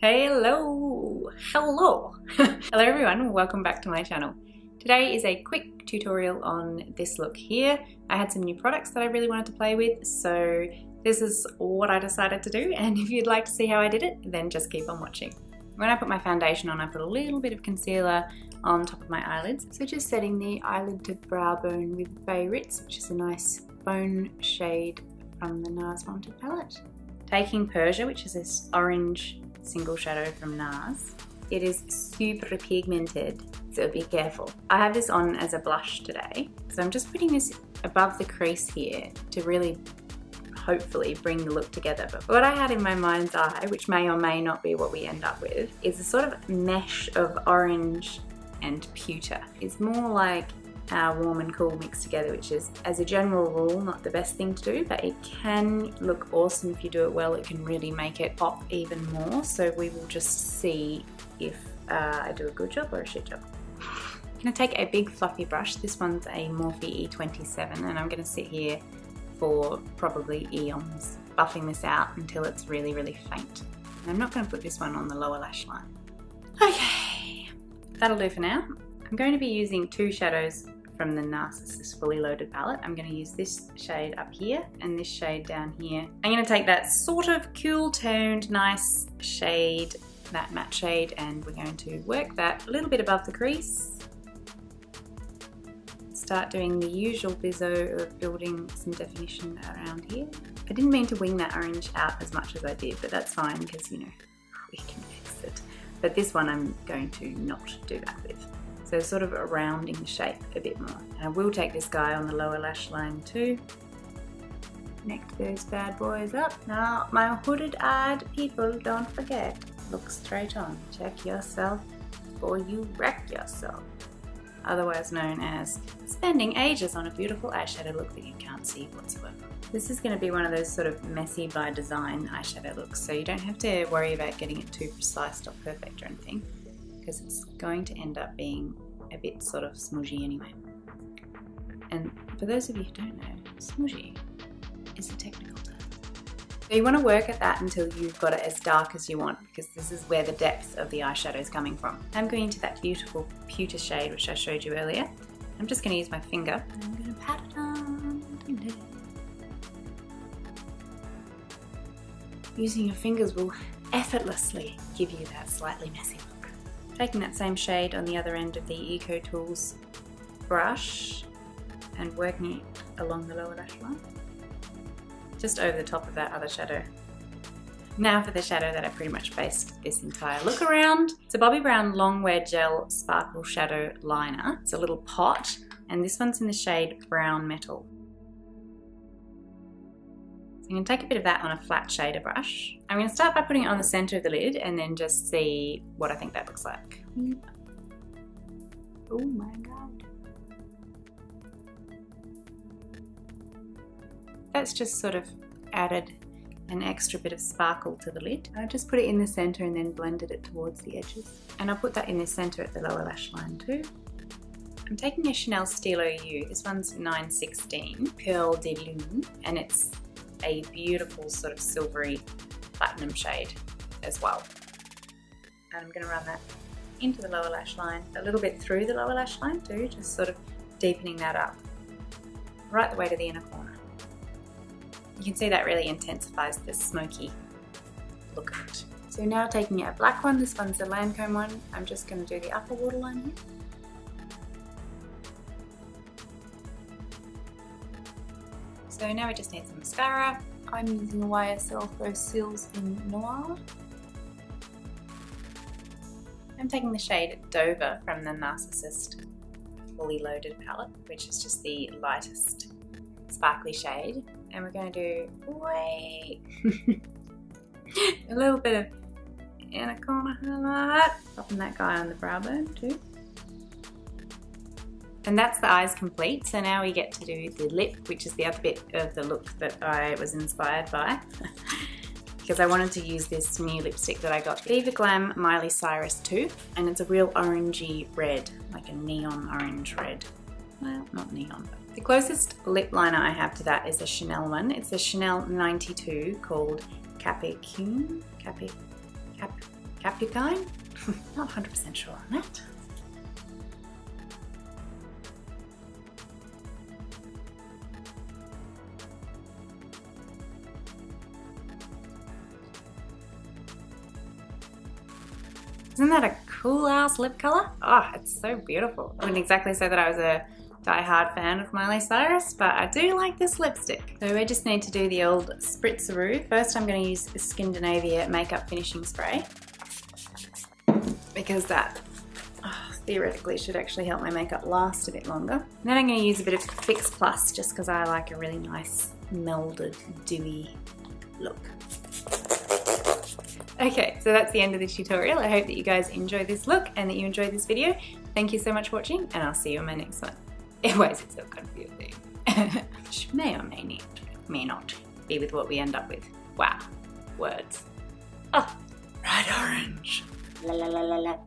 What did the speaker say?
Hello! Hello everyone, welcome back to my channel. Today is a quick tutorial on this look here. I had some new products that I really wanted to play with, so this is what I decided to do, and if you'd like to see how I did it, then just keep on watching. When I put my foundation on, I put a little bit of concealer on top of my eyelids. So just setting the eyelid to brow bone with Bay Ritz, which is a nice bone shade from the NARS Haunted palette. Taking Persia, which is this orange single shadow from NARS. It is super pigmented, so be careful. I have this on as a blush today, so I'm just putting this above the crease here to really hopefully bring the look together. But what I had in my mind's eye, which may or may not be what we end up with, is a sort of mesh of orange and pewter. It's more like warm and cool mixed together, which is, as a general rule, not the best thing to do, but it can look awesome if you do it well. It can really make it pop even more, so we will just see if I do a good job or a shit job. I'm going to take a big fluffy brush. This one's a Morphe E27, and I'm going to sit here for probably eons, buffing this out until it's really, really faint. And I'm not going to put this one on the lower lash line. Okay, that'll do for now. I'm going to be using two shadows from the Narcissus Fully Loaded palette. I'm going to use this shade up here and this shade down here. I'm going to take that sort of cool toned, nice shade, that matte shade, and we're going to work that a little bit above the crease. Start doing the usual bizzo of building some definition around here. I didn't mean to wing that orange out as much as I did, but that's fine because, you know, we can fix it. But this one I'm going to not do that with. So sort of rounding the shape a bit more. And I will take this guy on the lower lash line too. Connect those bad boys up. Now, my hooded eyed people, don't forget, look straight on. Check yourself or you wreck yourself. Otherwise known as spending ages on a beautiful eyeshadow look that you can't see whatsoever. This is going to be one of those sort of messy by design eyeshadow looks, so you don't have to worry about getting it too precise or perfect or anything, because it's going to end up being a bit sort of smudgy anyway. And for those of you who don't know, smudgy is a technical term. So you want to work at that until you've got it as dark as you want, because this is where the depth of the eyeshadow is coming from. I'm going into that beautiful pewter shade which I showed you earlier. I'm just going to use my finger and I'm going to pat it on. Using your fingers will effortlessly give you that slightly messy look. Taking that same shade on the other end of the Eco Tools brush and working it along the lower lash line, just over the top of that other shadow. Now for the shadow that I pretty much based this entire look around. It's a Bobbi Brown Longwear Gel Sparkle Shadow Liner. It's a little pot, and this one's in the shade Brown Metal. I'm going to take a bit of that on a flat shader brush. I'm going to start by putting it on the center of the lid and then just see what I think that looks like. Oh my god. That's just sort of added an extra bit of sparkle to the lid. I just put it in the center and then blended it towards the edges. And I'll put that in the center at the lower lash line too. I'm taking a Chanel Stilo U. This one's 916 Pearl de Lune, and it's a beautiful sort of silvery platinum shade as well. And I'm going to run that into the lower lash line, a little bit through the lower lash line too, just sort of deepening that up right the way to the inner corner. You can see that really intensifies the smoky look of it. So now taking a black one, this one's a Lancome one, I'm just going to do the upper waterline here. So now we just need some mascara. I'm using a YSL Faux Cils in Noir. I'm taking the shade Dover from the Narcissus Fully Loaded palette, which is just the lightest sparkly shade. And we're going to do, wait, a little bit of inner corner highlight. Popping that guy on the brow bone too. And that's the eyes complete, so now we get to do the lip, which is the other bit of the look that I was inspired by. Because I wanted to use this new lipstick that I got, Viva Glam Miley Cyrus 2, and it's a real orangey red, like a neon orange red. Well, not neon, but the closest lip liner I have to that is a Chanel one. It's a Chanel 92 called Capricorn. captive kind. Not 100% sure on that. Isn't that a cool ass lip color? Oh, it's so beautiful. I wouldn't exactly say that I was a die-hard fan of Miley Cyrus, but I do like this lipstick. So we just need to do the old spritzeroo. First I'm going to use the Skindinavia makeup finishing spray, because that theoretically should actually help my makeup last a bit longer. And then I'm going to use a bit of Fix Plus just because I like a really nice melded dewy look. Okay, so that's the end of this tutorial. I hope that you guys enjoyed this look and that you enjoyed this video. Thank you so much for watching, and I'll see you in my next one. Anyways, it's so confusing. Which may or may not be with what we end up with. Wow, words. Oh, bright orange. La la la la la.